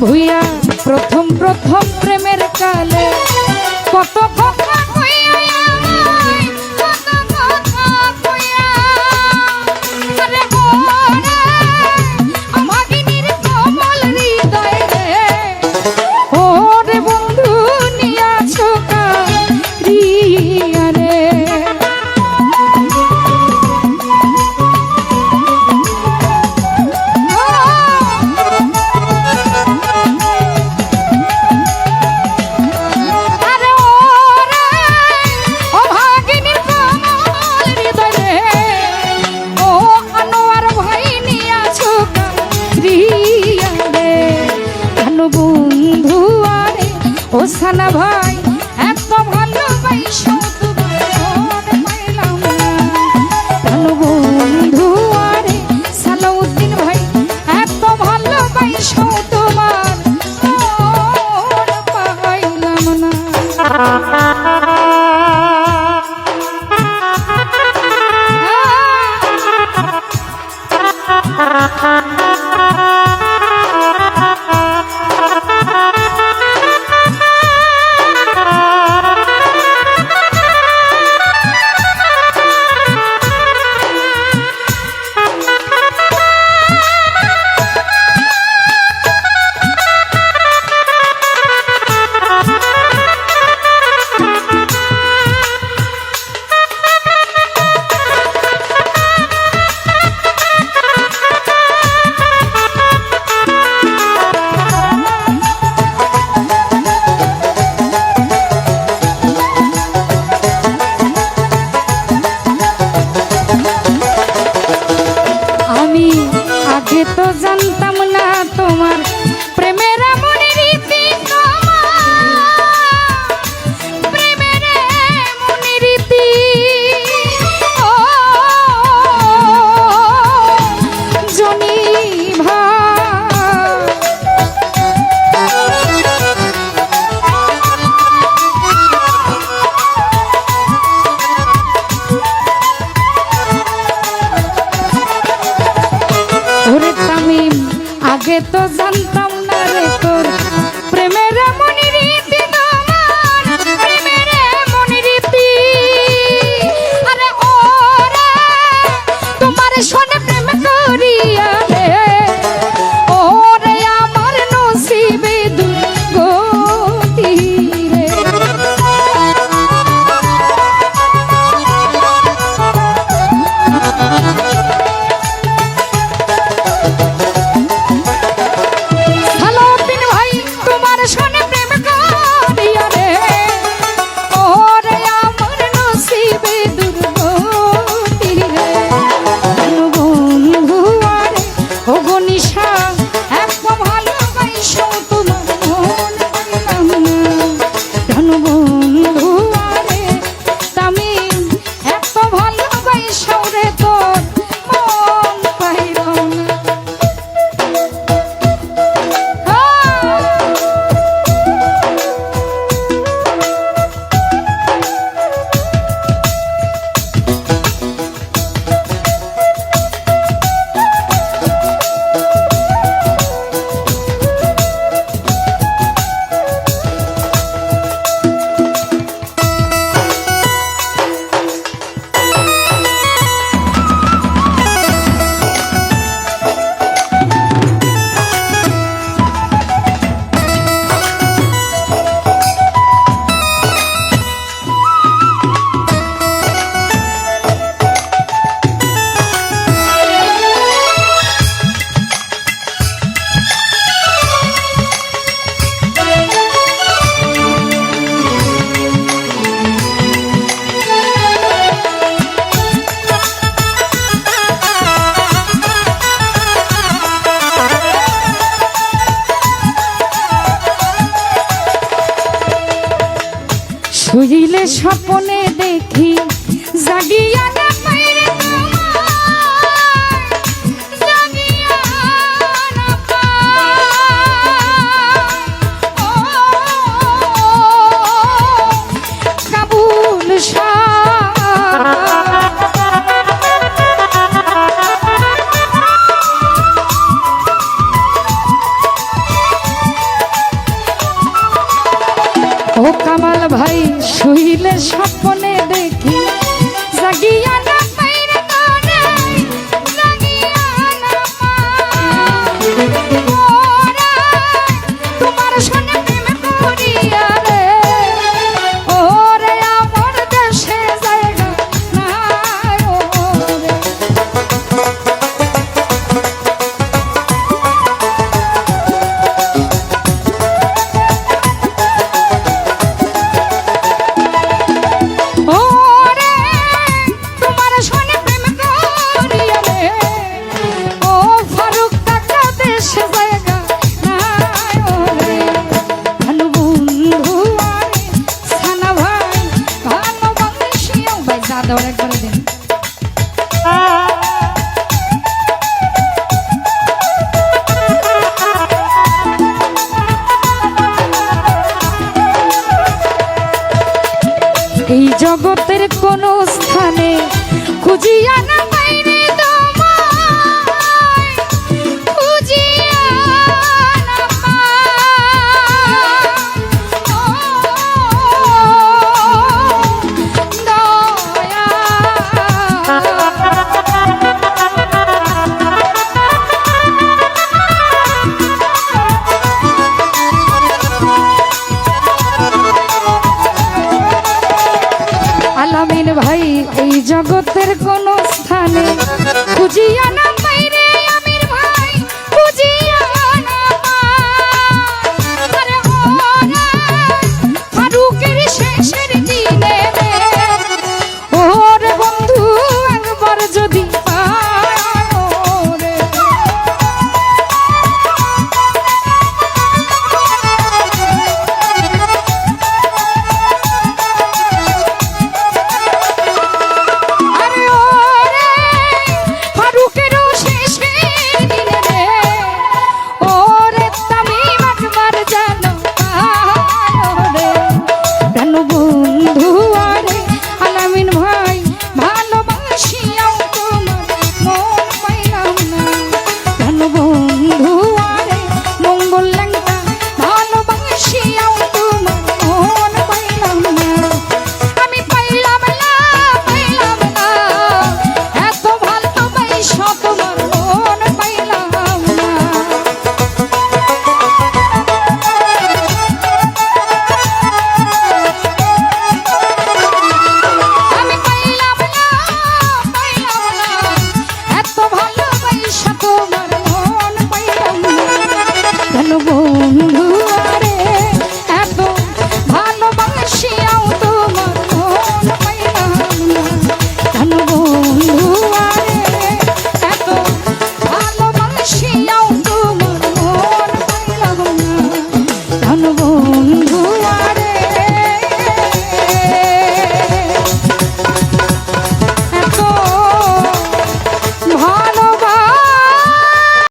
ভুইয়া প্রথম প্রথম প্রেমের কালে কত কথা কইয়া আমায়, কত কথা কইয়া। আরে ওরে আমাগিনীর কোমল হৃদয় রে, ওরে বন্ধু নিয়াছো কারিয়া রে। ও সানা ভাই এত ভালোবাসো তোমার পাইলাম না, ভালো বন্ধু আরে সালাউদ্দিন ভাই এত ভালোবাসো তোমার পাইলাম না। আগে তো জানতাম না তোমার প্রেমের এমন রীতি, প্রেমের এমন রীতি। ও জনি আগে তো জানতাম না রে তোর প্রেমের এমন রীতি, তোমার প্রেমের এমন রীতি। আরে ওরে তোমার শোনে প্রেম করিয়া রে, ওরে আমার নসিবে দুর্গতি রে। শুইলে স্বপ্নে দেখি জাগিয়া না পাইরে তোমায়, জাগিয়া না পাই। কাবুল শাহ ওরে তোমার সনে প্রেম করিয়া রে ওরে আমার দেশে জায়গা নাই ওরে ওরে তোমার সনে প্রেম করিয়া রে ও ফারুক কাকা দেশে জায়গা নাই ওরে ভানু বন্ধু আরে সানা ভাই ভানু বাংলাদেশিও ভাই যা দাও একবার দেন এই জগতের কোন স্থানে খুঁজিয়া না পাইরে তোমায় খুঁজিয়া না আলামিন ভাই এই জগতের কোন স্থানে খুঁজিয়া না